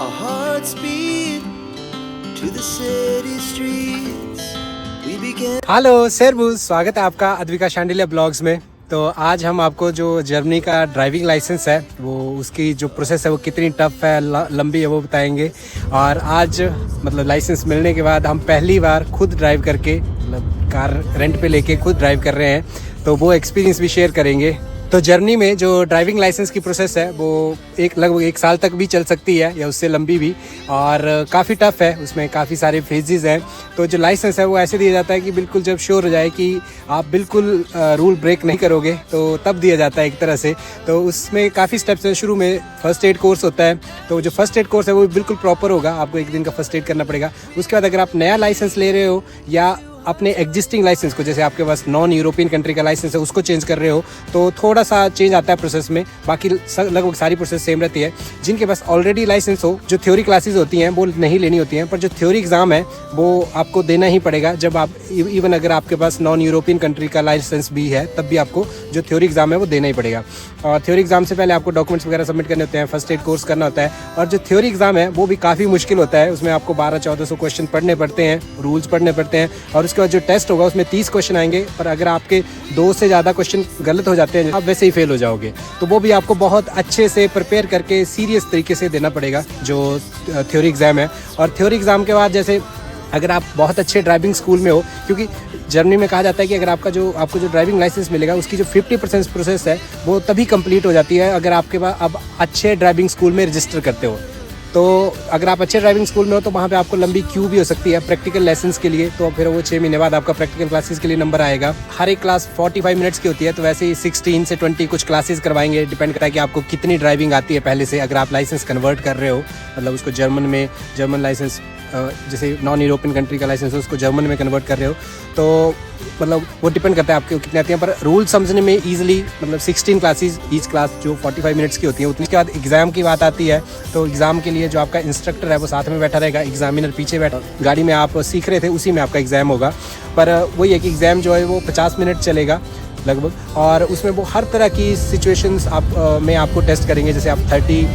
Our hearts beat to the city streets. We began. Hello सेरबूज, स्वागत है आपका अद्विका शांडिल्य ब्लॉग्स में। तो आज हम आपको जो जर्मनी का ड्राइविंग लाइसेंस है वो उसकी जो प्रोसेस है वो कितनी टफ है, लंबी है, वो बताएंगे। और आज मतलब लाइसेंस मिलने के बाद हम पहली बार खुद ड्राइव करके मतलब कार रेंट पे लेके खुद ड्राइव कर रहे हैं, तो वो एक्सपीरियंस भी शेयर करेंगे। तो जर्मनी में जो ड्राइविंग लाइसेंस की प्रोसेस है वो लगभग 1 साल तक भी चल सकती है या उससे लंबी भी, और काफ़ी टफ है, उसमें काफ़ी सारे फेजेस हैं। तो जो लाइसेंस है वो ऐसे दिया जाता है कि बिल्कुल जब श्योर हो जाए कि आप बिल्कुल रूल ब्रेक नहीं करोगे तो तब दिया जाता है एक तरह से। तो उसमें काफ़ी स्टेप्स हैं। शुरू में फर्स्ट एड कोर्स होता है, तो जो फर्स्ट एड कोर्स है वो बिल्कुल प्रॉपर होगा, आपको 1 दिन का फर्स्ट एड करना पड़ेगा। उसके बाद अगर आप नया लाइसेंस ले रहे हो या अपने एग्जिस्टिंग लाइसेंस को, जैसे आपके पास नॉन यूरोपियन कंट्री का लाइसेंस है, उसको चेंज कर रहे हो तो थोड़ा सा चेंज आता है प्रोसेस में। बाकी लगभग सारी प्रोसेस सेम रहती है। जिनके पास ऑलरेडी लाइसेंस हो, जो थ्योरी क्लासेस होती हैं वो नहीं लेनी होती हैं, पर जो थ्योरी एग्ज़ाम है वो आपको देना ही पड़ेगा। जब आप इवन अगर आपके पास नॉन यूरोपियन कंट्री का लाइसेंस भी है तब भी आपको जो थ्योरी एग्ज़ाम है वो देना ही पड़ेगा। और थ्योरी एग्ज़ाम से पहले आपको डॉक्यूमेंट्स वगैरह सबमिट करने होते हैं, फर्स्ट एड कोर्स करना होता है। और जो थ्योरी एग्ज़ाम है वो भी काफ़ी मुश्किल होता है, उसमें आपको 1200-1400 क्वेश्चन पढ़ने पड़ते हैं, रूल्स पढ़ने पड़ते हैं। और उसके बाद जो टेस्ट होगा उसमें 30 क्वेश्चन आएंगे, पर अगर आपके 2 से ज़्यादा क्वेश्चन गलत हो जाते हैं आप वैसे ही फेल हो जाओगे। तो वो भी आपको बहुत अच्छे से प्रिपेयर करके सीरियस तरीके से देना पड़ेगा जो थ्योरी एग्ज़ाम है। और थ्योरी एग्ज़ाम के बाद जैसे अगर आप बहुत अच्छे ड्राइविंग स्कूल में हो, क्योंकि जर्मनी में कहा जाता है कि अगर आपको जो ड्राइविंग लाइसेंस मिलेगा उसकी जो 50% प्रोसेस है वो तभी कंप्लीट हो जाती है अगर आपके पास अब अच्छे ड्राइविंग स्कूल में रजिस्टर करते हो। तो अगर आप अच्छे ड्राइविंग स्कूल में हो तो वहाँ पे आपको लंबी क्यू भी हो सकती है प्रैक्टिकल लेसन्स के लिए। तो फिर वो 6 महीने बाद आपका प्रैक्टिकल क्लासेस के लिए नंबर आएगा। हर एक क्लास 45 मिनट्स की होती है, तो वैसे ही 16 से 20 कुछ क्लासेस करवाएंगे। डिपेंड करता है कि आपको कितनी ड्राइविंग आती है पहले से। अगर आप लाइसेंस कन्वर्ट कर रहे हो, मतलब उसको जर्मन लाइसेंस, जैसे नॉन यूरोपियन कंट्री का लाइसेंस है उसको जर्मन में कन्वर्ट कर रहे हो, तो मतलब वो डिपेंड करता है आपके कितने आती हैं। पर रूल समझने में ईजिली मतलब 16 क्लासेस, ईच क्लास जो 45 मिनट्स की होती है। उसके बाद एग्ज़ाम की बात आती है, तो एग्ज़ाम के लिए जो आपका इंस्ट्रक्टर है वो साथ में बैठा रहेगा, एग्जामिनर पीछे बैठा। गाड़ी में आप सीख रहे थे उसी में आपका एग्ज़ाम होगा, पर वही है कि एग्ज़ाम जो है वो 50 मिनट चलेगा लगभग। और उसमें वो हर तरह की सिचुएशंस में आपको टेस्ट करेंगे। जैसे आप 30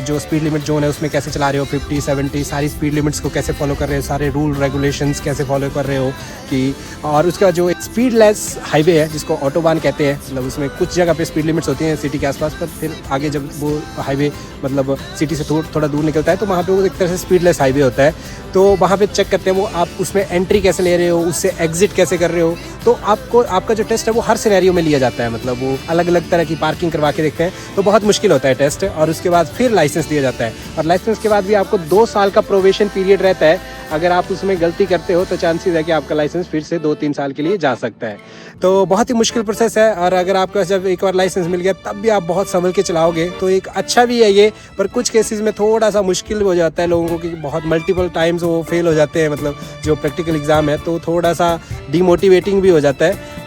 जो स्पीड लिमिट जोन है उसमें कैसे चला रहे हो, 50, 70 सारी स्पीड लिमिट्स को कैसे फॉलो कर रहे हो, सारे रूल रेगुलेशंस कैसे फॉलो कर रहे हो कि। और उसके बाद जो स्पीड लेस हाईवे है जिसको ऑटोबान कहते हैं, मतलब उसमें कुछ जगह पे स्पीड लिमिट्स होती हैं सिटी के आसपास, पर फिर आगे जब वो हाईवे मतलब सिटी से थोड़ा दूर निकलता है तो वहाँ पे वो एक तरह से स्पीड लेस हाईवे होता है। तो वहाँ पे चेक करते हैं वो आप उसमें एंट्री कैसे ले रहे हो, उससे एग्जिट कैसे कर रहे हो। तो आपका जो टेस्ट है वो हर सिनेरियो में लिया जाता है, मतलब वो अलग अलग तरह की पार्किंग करवा के देखते हैं। तो बहुत मुश्किल होता है टेस्ट। और उसके बाद फिर लाइसेंस दिया जाता है, और लाइसेंस के बाद भी आपको 2 साल का प्रोबेशन पीरियड रहता है। अगर आप उसमें गलती करते हो तो चांसेस है कि आपका लाइसेंस फिर से 2-3 साल के लिए जा सकता है। तो बहुत ही मुश्किल प्रोसेस है। और अगर आपके पास जब एक बार लाइसेंस मिल गया तब भी आप बहुत संभल के चलाओगे तो एक अच्छा भी है ये, पर कुछ केसेस में थोड़ा सा मुश्किल हो जाता है लोगों को कि बहुत मल्टीपल टाइम्स वो फेल हो जाते हैं, मतलब जो प्रैक्टिकल एग्ज़ाम है, तो थोड़ा सा डिमोटिवेटिंग भी हो जाता है।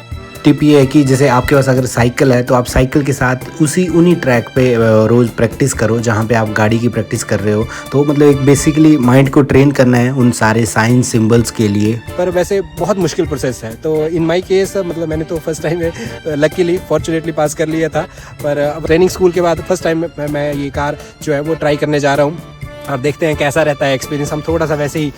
टिप ये है कि जैसे आपके पास अगर साइकिल है तो आप साइकिल के साथ उन्हीं ट्रैक पे रोज़ प्रैक्टिस करो जहाँ पे आप गाड़ी की प्रैक्टिस कर रहे हो। तो मतलब एक बेसिकली माइंड को ट्रेन करना है उन सारे साइन सिंबल्स के लिए। पर वैसे बहुत मुश्किल प्रोसेस है। तो इन माई केस मतलब मैंने तो फर्स्ट टाइम में लकीली फॉर्चुनेटली पास कर लिया था, पर अब ट्रेनिंग स्कूल के बाद फर्स्ट टाइम मैं ये कार जो है वो ट्राई करने जा रहा हूँ। और देखते हैं कैसा रहता है एक्सपीरियंस। हम थोड़ा सा वैसे ही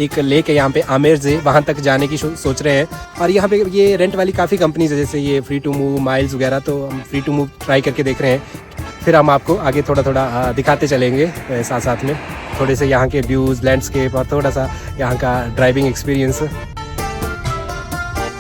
एक लेक है यहाँ पे आमेरजे, वहाँ तक जाने की सोच रहे हैं। और यहाँ पे ये रेंट वाली काफ़ी कंपनीज है, जैसे ये फ्री टू मूव, माइल्स वगैरह, तो हम फ्री टू मूव ट्राई करके देख रहे हैं। फिर हम आपको आगे थोड़ा दिखाते चलेंगे साथ साथ में थोड़े से यहाँ के व्यूज़, लैंडस्केप और थोड़ा सा यहाँ का ड्राइविंग एक्सपीरियंस।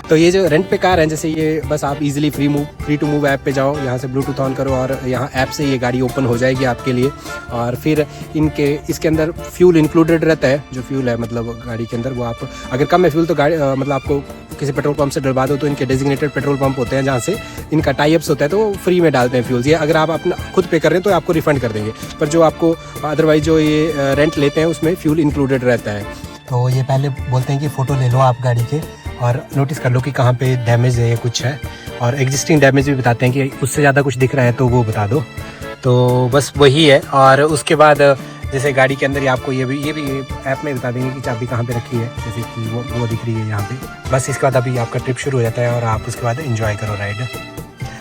तो ये जो रेंट पे कार है, जैसे ये बस आप easily free to move app पे जाओ, यहाँ से ब्लूटूथ ऑन करो और यहाँ ऐप से ये गाड़ी ओपन हो जाएगी आपके लिए। और फिर इसके अंदर फ्यूल इंक्लूडेड रहता है। जो फ्यूल है मतलब गाड़ी के अंदर वो आप अगर कम है फ्यूल तो गाड़ी मतलब आपको किसी पेट्रोल पंप से डलवा दो, तो इनके डेजिग्नेटेड पेट्रोल पंप होते हैं जहाँ से इनका टाई अप्स होता है, तो फ्री में डालते हैं फ्यूल्स। ये अगर आप अपना खुद पे कर रहे हैं तो आपको रिफंड कर देंगे, पर जो आपको अदरवाइज जो ये रेंट लेते हैं उसमें फ्यूल इंक्लूडेड रहता है। तो ये पहले बोलते हैं कि फ़ोटो ले लो आप गाड़ी के और नोटिस कर लो कि कहाँ पे डैमेज है या कुछ है, और एग्जिस्टिंग डैमेज भी बताते हैं कि उससे ज़्यादा कुछ दिख रहा है तो वो बता दो। तो बस वही है। और उसके बाद जैसे गाड़ी के अंदर ही आपको ये भी ऐप में बता देंगे कि चाबी कहाँ पे रखी है, जैसे कि वो दिख रही है यहाँ पे। बस इसके बाद अभी आपका ट्रिप शुरू हो जाता है और आप उसके बाद एंजॉय करो राइड।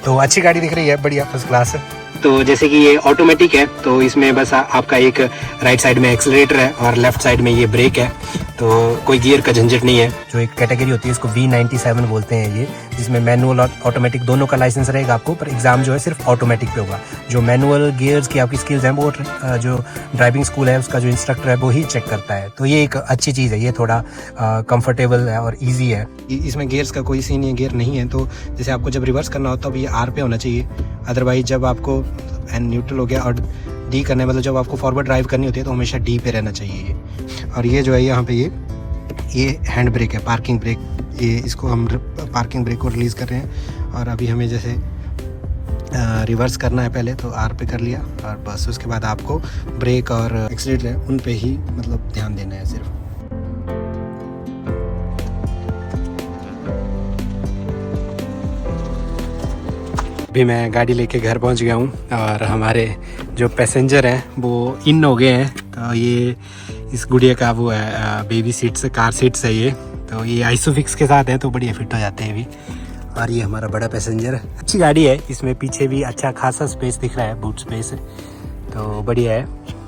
तो अच्छी गाड़ी दिख रही है, बढ़िया, फर्स्ट क्लास है। तो जैसे कि ये ऑटोमेटिक है, तो इसमें बस आपका एक राइट साइड में एक्सीलरेटर है और लेफ्ट साइड में ये ब्रेक है, तो कोई गियर का झंझट नहीं है। जो एक कैटेगरी होती है इसको V97 बोलते हैं ये, जिसमें मैनुअल और ऑटोमेटिक दोनों का लाइसेंस रहेगा आपको, पर एग्जाम जो है सिर्फ ऑटोमेटिक पे होगा। जो मैनुअल गियर्स की आपकी स्किल्स हैं वो जो ड्राइविंग स्कूल है उसका जो इंस्ट्रक्टर है वो ही चेक करता है। तो ये एक अच्छी चीज़ है, ये थोड़ा कंफर्टेबल है और ईजी है। इसमें गियर्स का कोई सीन है, गियर नहीं है, तो जैसे आपको जब रिवर्स करना होता है तो ये R पे होना चाहिए, अदरवाइज जब आपको एन न्यूट्रल हो गया और D करना है, मतलब जब आपको फॉरवर्ड ड्राइव करनी होती है तो हमेशा D पे रहना चाहिए ये। और ये जो है यहाँ पे ये हैंड ब्रेक है, पार्किंग ब्रेक, ये इसको हम पार्किंग ब्रेक को रिलीज़ कर रहे हैं। और अभी हमें जैसे रिवर्स करना है पहले तो R पे कर लिया, और बस उसके बाद आपको ब्रेक और एक्सीलरेटर है उन पे ही मतलब ध्यान देना है सिर्फ। अभी मैं गाड़ी लेके घर पहुंच गया हूं और हमारे जो पैसेंजर हैं वो इन हो गए हैं। तो ये इस गुड़िया का वो है बेबी सीट्स, कार सीट्स है ये, तो ये आइसोफिक्स के साथ है तो बढ़िया फिट हो जाते हैं अभी। और ये हमारा बड़ा पैसेंजर, अच्छी गाड़ी है, इसमें पीछे भी अच्छा खासा स्पेस दिख रहा है, बूट स्पेस, तो बढ़िया है।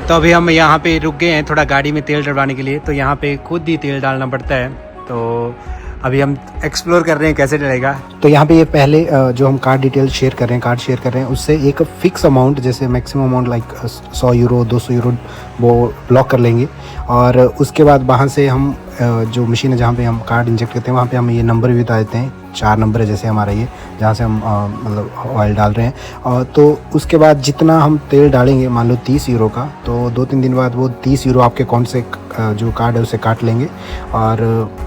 तो अभी हम यहाँ पे रुक गए हैं थोड़ा गाड़ी में तेल डलवाने के लिए, तो यहाँ पे खुद ही तेल डालना पड़ता है। तो अभी हम एक्सप्लोर कर रहे हैं कैसे डलेगा। तो यहाँ पे ये पहले जो हम कार्ड डिटेल शेयर कर रहे हैं, कार्ड शेयर कर रहे हैं, उससे एक फ़िक्स अमाउंट, जैसे maximum amount like 100 euro 200 euro वो ब्लॉक कर लेंगे। और उसके बाद वहाँ से हम जो मशीन है जहाँ पे हम कार्ड इंजेक्ट करते हैं वहाँ पे हम ये नंबर भी बता देते हैं, 4 नंबर है जैसे हमारा ये, जहाँ से हम मतलब ऑयल डाल रहे हैं। तो उसके बाद जितना हम तेल डालेंगे, मान लो 30 यूरो का, तो 2-3 दिन बाद वो 30 यूरो आपके अकाउंट से जो कार्ड है उसे काट लेंगे। और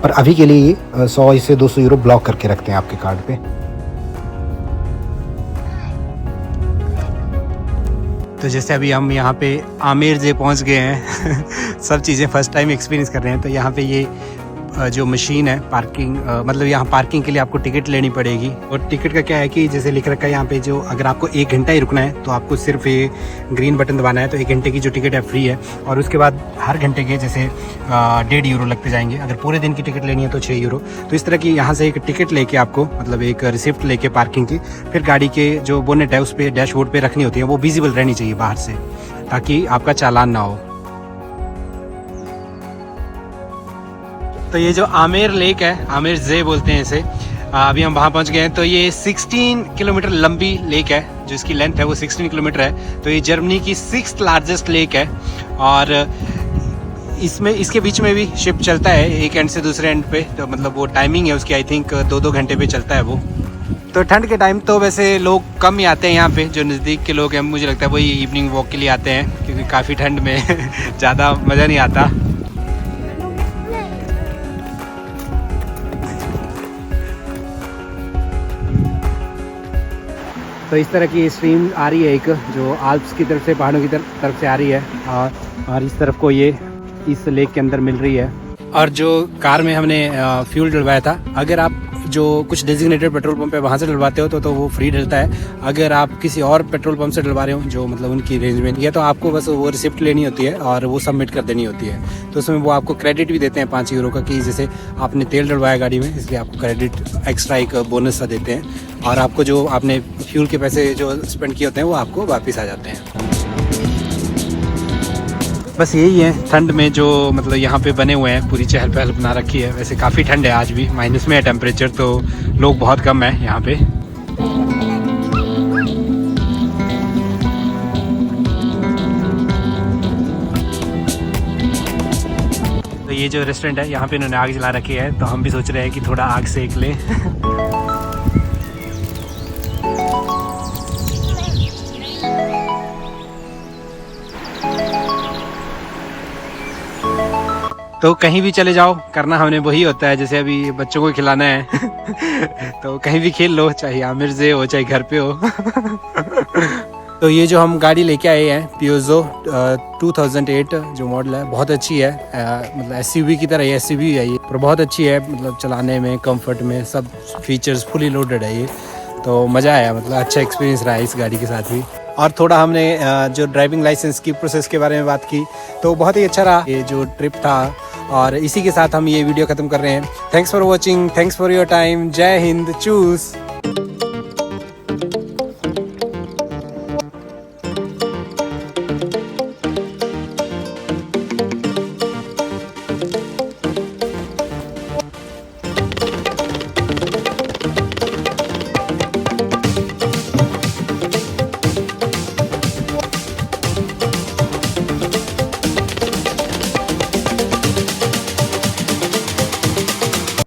पर अभी के लिए ये 100 से 200 यूरो ब्लॉक करके रखते हैं आपके कार्ड पे। तो जैसे अभी हम यहाँ पे आमेर जे पहुँच गए हैं सब चीज़ें फर्स्ट टाइम एक्सपीरियंस कर रहे हैं। तो यहाँ पे ये जो मशीन है पार्किंग, मतलब यहाँ पार्किंग के लिए आपको टिकट लेनी पड़ेगी। और टिकट का क्या है कि जैसे लिख रखा है यहाँ पे, जो अगर आपको 1 घंटा ही रुकना है तो आपको सिर्फ ये ग्रीन बटन दबाना है, तो 1 घंटे की जो टिकट है फ्री है। और उसके बाद हर घंटे के जैसे 1.5 यूरो लगते जाएंगे। अगर पूरे दिन की टिकट लेनी है तो 6 यूरो। तो इस तरह की यहाँ से एक टिकट लेके आपको, मतलब एक रिसिप्ट लेके पार्किंग की, फिर गाड़ी के जो बोनेट है उस पर डैशबोर्ड पे रखनी होती है, वो विजिबल रहनी चाहिए बाहर से, ताकि आपका चालान ना हो। तो ये जो आमेर लेक है, आमेर जे बोलते हैं इसे, अभी हम वहाँ पहुँच गए हैं। तो ये 16 किलोमीटर लंबी लेक है, जो इसकी लेंथ है वो 16 किलोमीटर है। तो ये जर्मनी की 6th लार्जेस्ट लेक है। और इसमें इसके बीच में भी शिप चलता है एक एंड से दूसरे एंड पे, तो मतलब वो टाइमिंग है उसकी, आई थिंक 2-2 घंटे पे चलता है वो। तो ठंड के टाइम तो वैसे लोग कम ही आते हैं यहाँ पे, जो नज़दीक के लोग हैं मुझे लगता है वही इवनिंग वॉक के लिए आते हैं, क्योंकि काफ़ी ठंड में ज़्यादा मज़ा नहीं आता। तो इस तरह की स्ट्रीम आ रही है एक, जो आल्प्स की तरफ से, पहाड़ों की तरफ से आ रही है, और इस तरफ को ये इस लेक के अंदर मिल रही है। और जो कार में हमने फ्यूल डलवाया था, अगर आप जो कुछ डेजिग्नेटेड पेट्रोल पंप है वहाँ से डलवाते हो तो वो फ्री डलता है। अगर आप किसी और पेट्रोल पंप से डलवा रहे हो जो मतलब उनकी रेंज में, या तो आपको बस वो रिसिप्ट लेनी होती है और वो सबमिट कर देनी होती है। तो उसमें वो आपको क्रेडिट भी देते हैं 5 यूरो का, कि जैसे आपने तेल डलवाया गाड़ी में, इसलिए आपको क्रेडिट एक्स्ट्रा एक बोनस सा देते हैं। और आपको जो आपने फ्यूल के पैसे जो स्पेंड किए होते हैं वो आपको वापस आ जाते हैं। बस यही है ठंड में जो मतलब यहाँ पे बने हुए हैं, पूरी चहल पहल बना रखी है। वैसे काफ़ी ठंड है, आज भी माइनस में है टेम्परेचर, तो लोग बहुत कम है यहाँ पे। तो ये जो रेस्टोरेंट है यहाँ पे इन्होंने आग जला रखी है, तो हम भी सोच रहे हैं कि थोड़ा आग सेक लें। तो कहीं भी चले जाओ, करना हमने वही होता है। जैसे अभी बच्चों को खिलाना है तो कहीं भी खेल लो, चाहे आमिर जे हो चाहे घर पे हो। तो ये जो हम गाड़ी लेके आए हैं पियोजो 2008 जो मॉडल है, बहुत अच्छी है। मतलब एसयूवी की तरह एसयूवी है ये, पर बहुत अच्छी है, मतलब चलाने में, कंफर्ट में, सब फीचर्स फुली लोडेड है ये। तो मज़ा आया, मतलब अच्छा एक्सपीरियंस रहा इस गाड़ी के साथ भी। और थोड़ा हमने जो ड्राइविंग लाइसेंस की प्रोसेस के बारे में बात की, तो बहुत ही अच्छा रहा ये जो ट्रिप था। और इसी के साथ हम ये वीडियो ख़त्म कर रहे हैं। Thanks for watching, thanks for your time. जय हिंद, चूस।